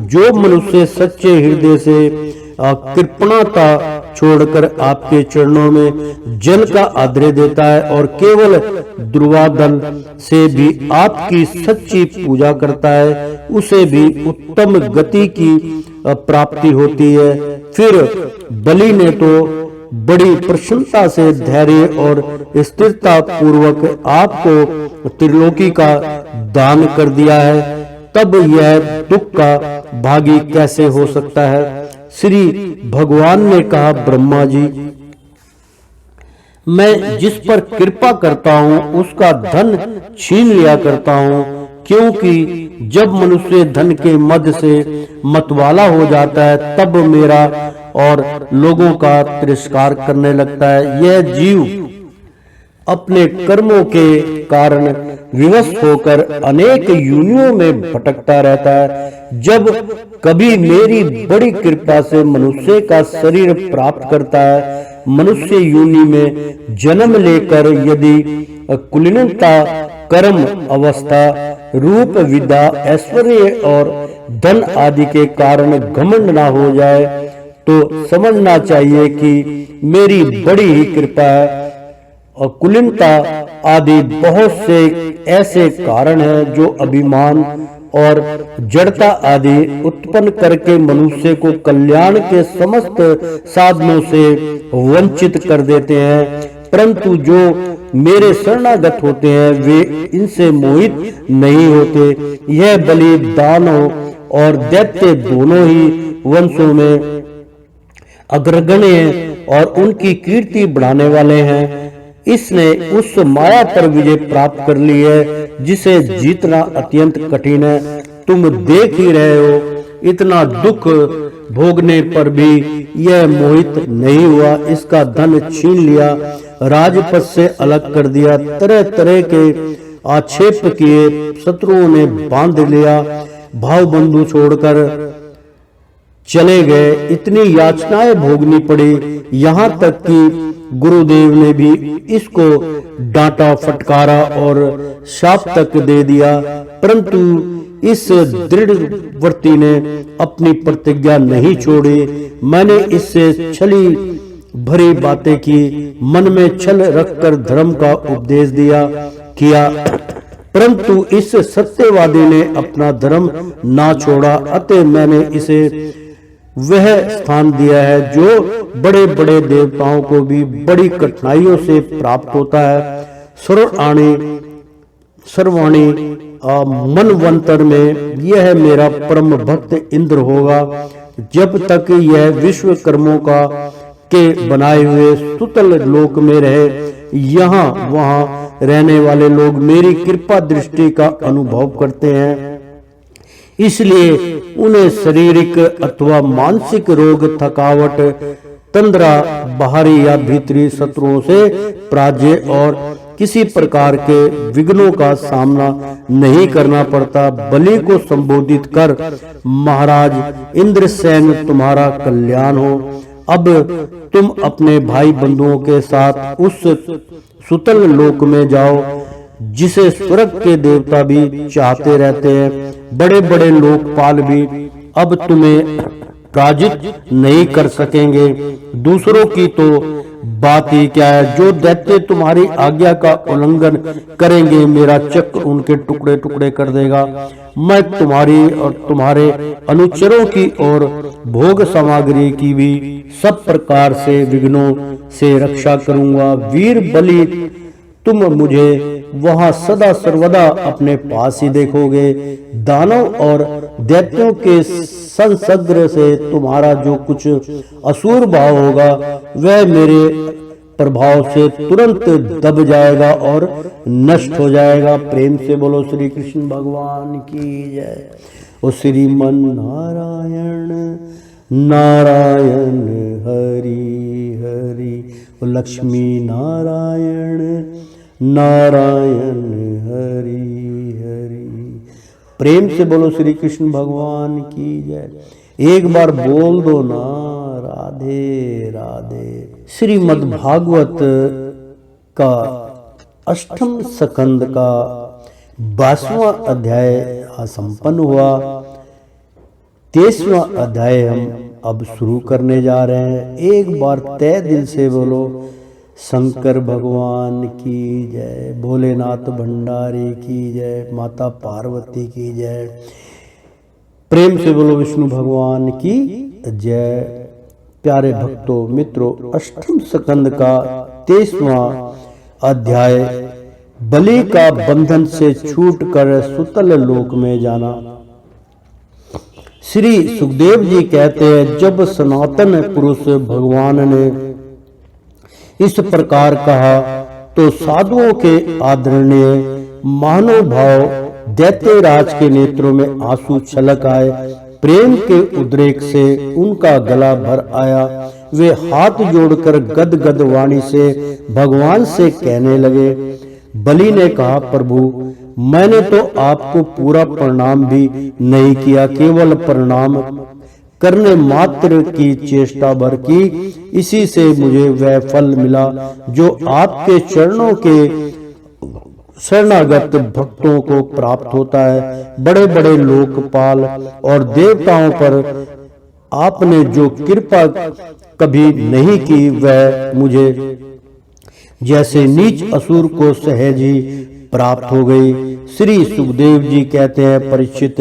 S3: जो मनुष्य सच्चे हृदय से कृपणता छोड़कर आपके चरणों में जल का आदर देता है और केवल द्रुवादल से भी आपकी सच्ची पूजा करता है, उसे भी उत्तम गति की प्राप्ति होती है। फिर बलि ने तो बड़ी प्रसन्नता से धैर्य और स्थिरता पूर्वक आपको त्रिलोकी का दान कर दिया है, तब यह दुख का भागी कैसे हो सकता है। श्री भगवान ने कहा, ब्रह्मा जी, मैं जिस पर कृपा करता हूँ उसका धन छीन लिया करता हूँ, क्योंकि जब मनुष्य धन के मद से मतवाला हो जाता है तब मेरा और लोगों का तिरस्कार करने लगता है। यह जीव अपने कर्मों के कारण विवश होकर अनेक योनियों में भटकता रहता है। जब कभी मेरी बड़ी कृपा से मनुष्य का शरीर प्राप्त करता है, मनुष्य योनि में जन्म लेकर यदि कुलीनता, कर्म, अवस्था, रूप, विद्या, ऐश्वर्य और धन आदि के कारण घमंड ना हो जाए तो समझना चाहिए कि मेरी बड़ी ही कृपा है। और कुलीनता आदि बहुत से ऐसे कारण हैं जो अभिमान और जड़ता आदि उत्पन्न करके मनुष्य को कल्याण के समस्त साधनों से वंचित कर देते हैं। परंतु जो मेरे शरणागत होते हैं वे इनसे मोहित नहीं होते। यह बलि, दानव और दैत्य दोनों ही वंशों में अग्रगण्य और उनकी कीर्ति बढ़ाने वाले हैं। इसने उस माया पर विजय प्राप्त कर ली है जिसे जीतना अत्यंत कठिन है। तुम देख ही रहे हो, इतना दुख भोगने पर भी यह मोहित नहीं हुआ। इसका धन छीन लिया, राजपद से अलग कर दिया, तरह तरह के आक्षेप किए, शत्रुओं ने बांध लिया, भाव बंधु छोड़कर चले गए। इतनी याचनाएं भोगनी पड़ी, यहाँ तक कि गुरुदेव ने भी इसको डांटा, फटकारा और शाप तक दे दिया। परंतु इस दृढ़ व्रती ने अपनी प्रतिज्ञा नहीं छोड़ी। मैंने इससे छली भरी बातें की, मन में छल रखकर धर्म का उपदेश किया, परंतु इस सत्यवादी ने अपना धर्म ना छोड़ा। अतः मैंने इसे वह स्थान दिया है जो बड़े बड़े देवताओं को भी बड़ी कठिनाइयों से प्राप्त होता है। सर्वाणी मनवंतर में यह मेरा परम भक्त इंद्र होगा। जब तक यह विश्व कर्मों के बनाए हुए सुतल लोक में रहे, यहाँ वहाँ रहने वाले लोग मेरी कृपा दृष्टि का अनुभव करते हैं। इसलिए उन्हें शारीरिक अथवा मानसिक रोग, थकावट, तंद्रा, बाहरी या भीतरी शत्रुओं से पराजय और किसी प्रकार के विघ्नों का सामना नहीं करना पड़ता। बलि को संबोधित कर, महाराज इंद्रसेन तुम्हारा कल्याण हो। अब तुम अपने भाई बंधुओं के साथ उस सुतल लोक में जाओ जिसे स्वर्ग के देवता भी चाहते रहते हैं। बड़े बड़े लोकपाल भी अब तुम्हें पराजित नहीं कर सकेंगे। दूसरों की तो बात ही क्या है, जो दैत्य तुम्हारी आज्ञा का उल्लंघन करेंगे मेरा चक्र उनके टुकड़े टुकड़े कर देगा। मैं तुम्हारी और तुम्हारे अनुचरों की और भोग सामग्री की भी सब प्रकार से विघ्नों से रक्षा करूंगा। वीर बलि, तुम मुझे वहां सदा सर्वदा अपने पास ही देखोगे। दानव और दैत्यों के संसर्ग से तुम्हारा जो कुछ असुर भाव होगा वह मेरे प्रभाव से तुरंत दब जाएगा और नष्ट हो जाएगा। प्रेम से बोलो श्री कृष्ण भगवान की जय। ओ श्रीमन नारायण नारायण हरि हरि, ओ लक्ष्मी नारायण नारायण हरि हरि। प्रेम से बोलो श्री कृष्ण भगवान की जय। एक बार बोल दो ना, राधे राधे। श्रीमद् भागवत का अष्टम स्कंद का 22वां अध्याय संपन्न हुआ। 23वां अध्याय हम अब शुरू करने जा रहे हैं। एक बार तय दिल से बोलो शंकर भगवान की जय, भोलेनाथ भंडारी की जय, माता पार्वती की जय। प्रेम से बोलो विष्णु भगवान की जय। प्यारे भक्तों मित्रों, अष्टम स्कंद का 23वां अध्याय बलि का बंधन से छूटकर सुतल लोक में जाना। श्री सुखदेव जी कहते हैं, जब सनातन पुरुष भगवान ने इस प्रकार कहा तो साधुओं के आदरणीय महानुभाव दैत्य राज के नेत्रों में आंसू छलक आए। प्रेम के उद्रेक से उनका गला भर आया। वे हाथ जोड़कर गदगद वाणी से भगवान से कहने लगे। बलि ने कहा, प्रभु मैंने तो आपको पूरा प्रणाम भी नहीं किया, केवल प्रणाम करने मात्र की चेष्टा भर की। इसी से मुझे वह फल मिला जो आपके चरणों के शरणागत भक्तों को प्राप्त होता है। बड़े बड़े लोकपाल और देवताओं पर आपने जो कृपा कभी नहीं की, वह मुझे जैसे नीच असुर को सहज ही प्राप्त हो गई। श्री सुखदेव जी कहते हैं, परीक्षित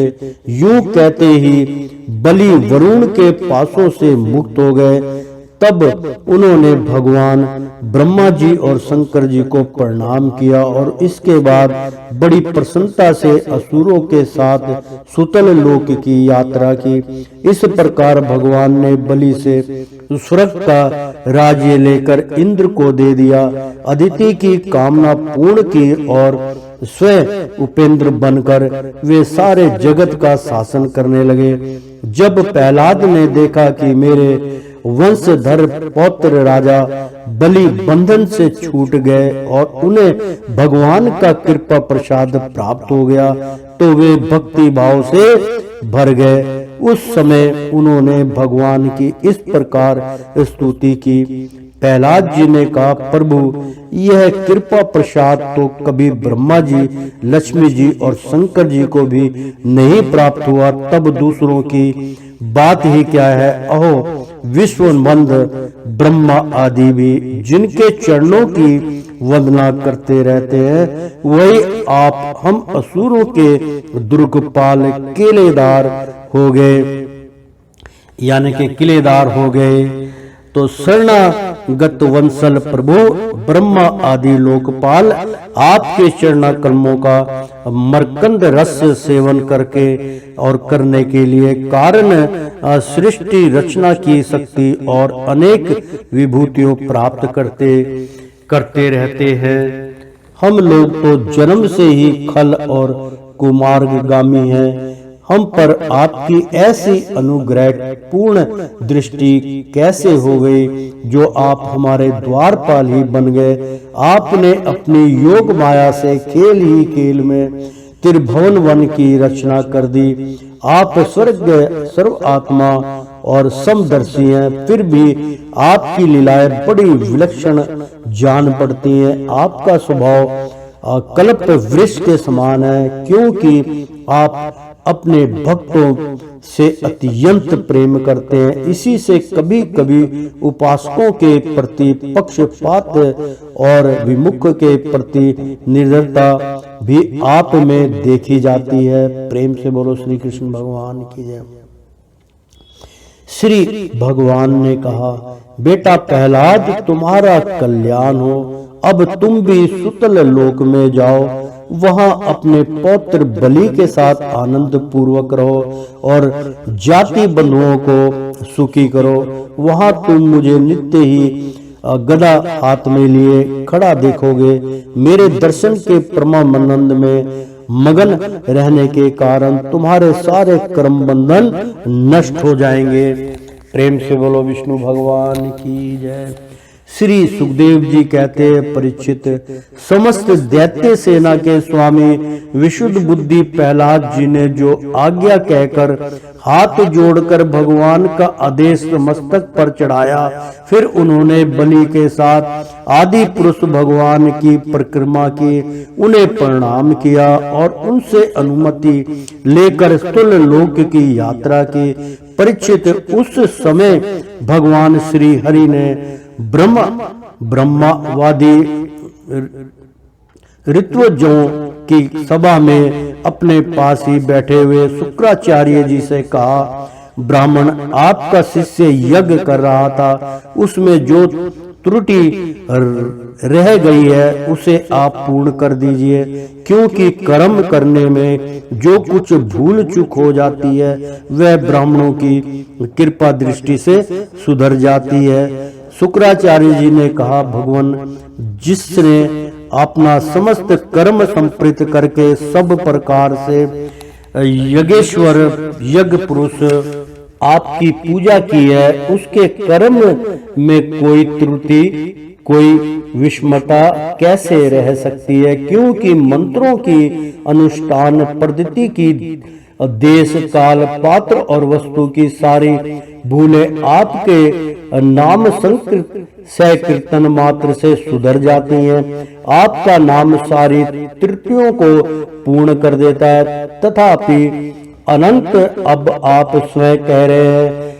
S3: यूं कहते ही बलि वरुण के पासों से मुक्त हो गए। तब उन्होंने भगवान ब्रह्मा जी और शंकर जी को प्रणाम किया और इसके बाद बड़ी प्रसन्नता से असुरों के साथ सुतल लोक की यात्रा की। इस प्रकार भगवान ने बलि से स्वर्ग का राज्य लेकर इंद्र को दे दिया, अदिति की कामना पूर्ण की और स्वयं उपेंद्र बनकर वे सारे जगत का शासन करने लगे। जब प्रहलाद ने देखा कि मेरे वंशधर पौत्र राजा बलि बंधन से छूट गए और उन्हें भगवान का कृपा प्रसाद प्राप्त हो गया, तो वे भक्ति भाव से भर गए। उस समय उन्होंने भगवान की इस प्रकार स्तुति की। प्रहलाद जी ने कहा, प्रभु यह कृपा प्रसाद तो कभी ब्रह्मा जी, लक्ष्मी जी और शंकर जी को भी नहीं प्राप्त हुआ, तब दूसरों की बात ही क्या है। अहो विश्वबंध ब्रह्मा आदि भी जिनके चरणों की वंदना करते रहते हैं, वही आप हम असुरों के दुर्गपाल किलेदार हो गए, यानी कि किलेदार हो गए। तो शरणागत वंशल प्रभु ब्रह्मा आदि लोकपाल आपके चरणा कर्मों का मरकंद रस सेवन करके और करने के लिए कारण सृष्टि रचना की शक्ति और अनेक विभूतियों प्राप्त करते रहते हैं। हम लोग तो जन्म से ही खल और कुमार्गामी हैं। हम पर आपकी ऐसी अनुग्रह पूर्ण दृष्टि कैसे हो गई जो आप हमारे द्वारपाल ही बन गए। आपने अपनी योग माया से खेल ही खेल में त्रिभुवन वन की रचना कर दी। आप स्वर्ग सर्व आत्मा और समदर्शी हैं, फिर भी आपकी लीलाएं बड़ी विलक्षण जान पड़ती हैं। आपका स्वभाव कल्प वृक्ष के समान है, क्योंकि आप अपने भक्तों से अत्यंत प्रेम करते हैं। इसी से कभी कभी उपासकों के प्रति पक्षपात और विमुख के प्रति निर्दयता भी आप में देखी जाती है। प्रेम से बोलो श्री कृष्ण भगवान की जय। श्री भगवान ने कहा, बेटा प्रहलाद तुम्हारा कल्याण हो, अब तुम भी सुतल लोक में जाओ, वहां अपने पौत्र बलि के साथ आनंद पूर्वक रहो और जाति बंधुओं को सुखी करो। वहां तुम मुझे नित्य ही गदा हाथ में लिए खड़ा देखोगे। मेरे दर्शन के परमानंद में मगन रहने के कारण तुम्हारे सारे कर्म बंधन नष्ट हो जाएंगे। प्रेम से बोलो विष्णु भगवान की जय। श्री सुखदेव जी कहते हैं, परीक्षित समस्त दैत्य सेना के स्वामी विशुद्ध बुद्धि प्रहलाद जी ने जो आज्ञा कहकर हाथ जोड़कर भगवान का आदेश मस्तक पर चढ़ाया, फिर उन्होंने बलि के साथ आदि पुरुष भगवान की परिक्रमा की, उन्हें प्रणाम किया और उनसे अनुमति लेकर स्थूल लोक की यात्रा की। परीक्षित उस समय भगवान श्री हरि ने ब्रह्मावादी ऋत्विजों की सभा में अपने पास ही बैठे हुए शुक्राचार्य जी से कहा, ब्राह्मण आपका शिष्य यज्ञ कर रहा था, उसमें जो त्रुटि रह गई है उसे आप पूर्ण कर दीजिए, क्योंकि कर्म करने में जो कुछ भूल चूक हो जाती है वह ब्राह्मणों की कृपा दृष्टि से सुधर जाती है। शुक्राचार्य जी ने कहा, भगवान जिसने अपना समस्त कर्म संप्रित करके सब प्रकार से यज्ञेश्वर यज्ञ पुरुष आपकी पूजा की है, उसके कर्म में कोई त्रुटि कोई विषमता कैसे रह सकती है? क्योंकि मंत्रों की अनुष्ठान पद्धति की देश काल पात्र और वस्तु की सारी भूलें आपके नाम संकीर्तन मात्र से सुधर जाती हैं। आपका नाम सारी त्रुटियों को पूर्ण कर देता है। तथापि अनंत अब आप स्वयं कह रहे हैं,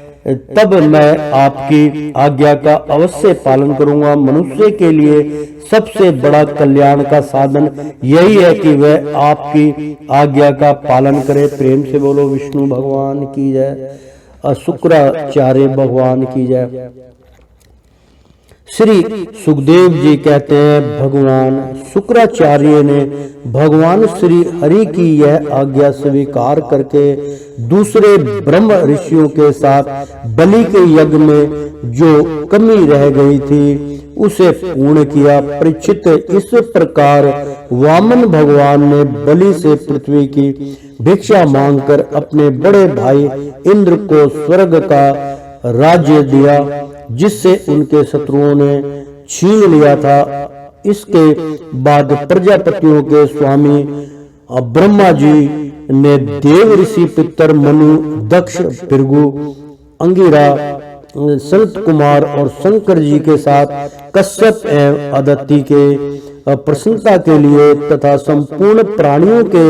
S3: तब मैं आपकी आज्ञा का अवश्य पालन करूंगा। मनुष्य के लिए सबसे बड़ा कल्याण का साधन यही है कि वह आपकी आज्ञा का पालन करे। प्रेम से बोलो विष्णु भगवान की जय, शुक्राचार्य भगवान की जय। श्री सुखदेव जी कहते हैं, भगवान शुक्राचार्य ने भगवान श्री हरि की यह आज्ञा स्वीकार करके दूसरे ब्रह्म ऋषियों के साथ बलि के यज्ञ में जो कमी रह गई थी उसे पूर्ण किया। परीक्षित, इस प्रकार वामन भगवान ने बलि से पृथ्वी की भिक्षा मांगकर अपने बड़े भाई इंद्र को स्वर्ग का राज्य दिया, जिससे उनके शत्रुओं ने छीन लिया था। इसके बाद प्रजापतियों के स्वामी ब्रह्मा जी ने देव ऋषि पितर मनु, दक्ष, भृगु, अंगिरा, सनत कुमार और शंकर जी के साथ कश्यप एवं अदिति के प्रसन्नता के लिए तथा संपूर्ण प्राणियों के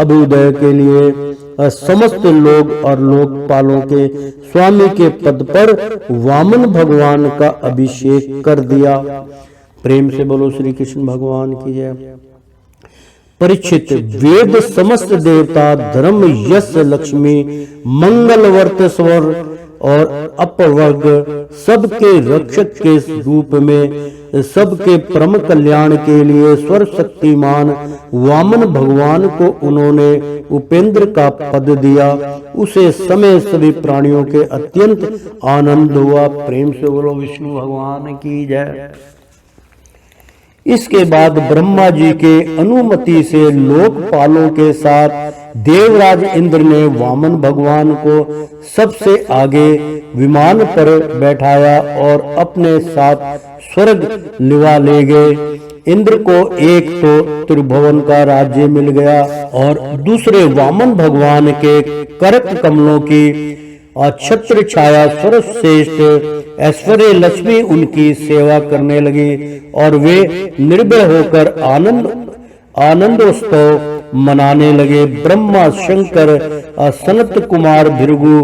S3: अभ्युदय के लिए समस्त लोग और लोकपालों के स्वामी के पद पर वामन भगवान का अभिषेक कर दिया। प्रेम से बोलो श्री कृष्ण भगवान की जय। परीक्षित, वेद समस्त देवता धर्म यश लक्ष्मी मंगल वर्त स्वर और अपवर्ग सबके रक्षक के रूप में सबके परम कल्याण के लिए सर्वशक्तिमान वामन भगवान को उन्होंने उपेंद्र का पद दिया। उसे समय सभी प्राणियों के अत्यंत आनंद हुआ। प्रेम से बोलो विष्णु भगवान की जय। इसके बाद ब्रह्मा जी के अनुमति से लोकपालों के साथ देवराज इंद्र ने वामन भगवान को सबसे आगे विमान पर बैठाया और अपने साथ स्वर्ग लिवा ले गए। इंद्र को एक तो त्रिभुवन का राज्य मिल गया और दूसरे वामन भगवान के करक कमलों की छत्र छाया सर्वश्रेष्ठ ऐश्वर्य लक्ष्मी उनकी सेवा करने लगी और वे निर्भय होकर आनंदोत्सव मनाने लगे। ब्रह्मा, शंकर, सनत कुमार, भृगु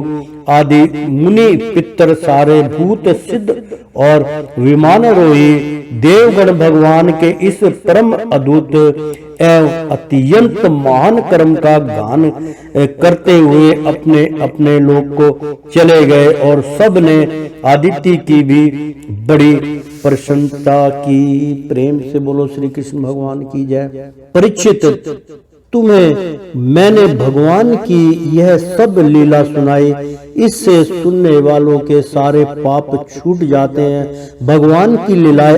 S3: आदि मुनि पितर सारे भूत सिद्ध और विमानरोही देवगण भगवान के इस परम अद्भुत एवं अत्यंत महान कर्म का गान करते हुए अपने अपने लोक को चले गए और सब ने आदित्य की भी बड़ी प्रशंसा की। प्रेम से बोलो श्री कृष्ण भगवान की जय। परीक्षित, तुम्हें मैंने भगवान की यह सब लीला सुनाई, इससे सुनने वालों के सारे पाप छूट जाते हैं। भगवान की लीलाएं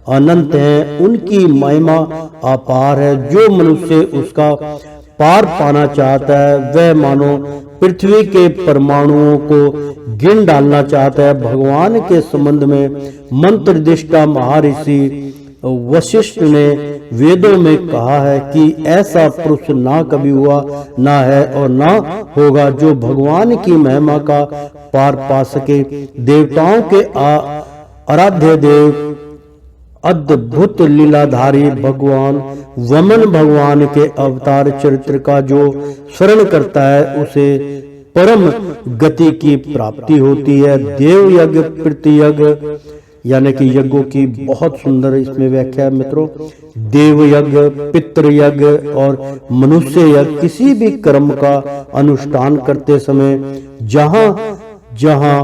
S3: अनंत हैं, उनकी महिमा अपार है। जो मनुष्य उसका पार पाना चाहता है वह मानो पृथ्वी के परमाणुओं को गिन डालना चाहता है। भगवान के संबंध में मंत्रदिष्टा महर्षि वशिष्ठ ने वेदों में कहा है कि ऐसा पुरुष ना कभी हुआ, ना है और ना होगा जो भगवान की महिमा का पार पा सके। देवताओं के आराध्य देव अद्भुत लीलाधारी भगवान वामन भगवान के अवतार चरित्र का जो स्मरण करता है उसे परम गति की प्राप्ति होती है। देव यज्ञ, पितृ यज्ञ यानी कि यज्ञों की बहुत सुंदर इसमें व्याख्या है मित्रों। देव यज्ञ, पितृ यज्ञ और मनुष्य यज्ञ किसी भी कर्म का अनुष्ठान करते समय जहां जहां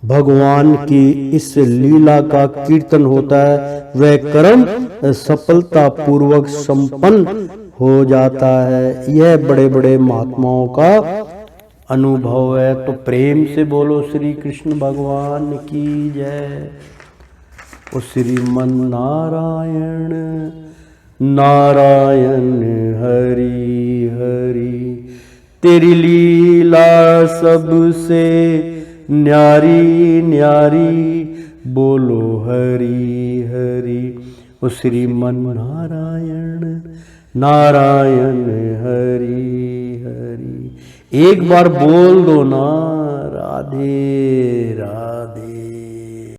S3: भगवान की इस लीला का कीर्तन होता है वह कर्म सफलता पूर्वक संपन्न हो जाता है। यह बड़े बड़े महात्माओं का अनुभव है। तो प्रेम से बोलो श्री कृष्ण भगवान की जय। ओ श्रीमन नारायण नारायण हरि हरि। तेरी लीला सबसे न्यारी न्यारी, बोलो हरि हरि। ओ श्रीमन नारायण नारायण हरि हरि। एक बार बोल दो ना, राधे राधे।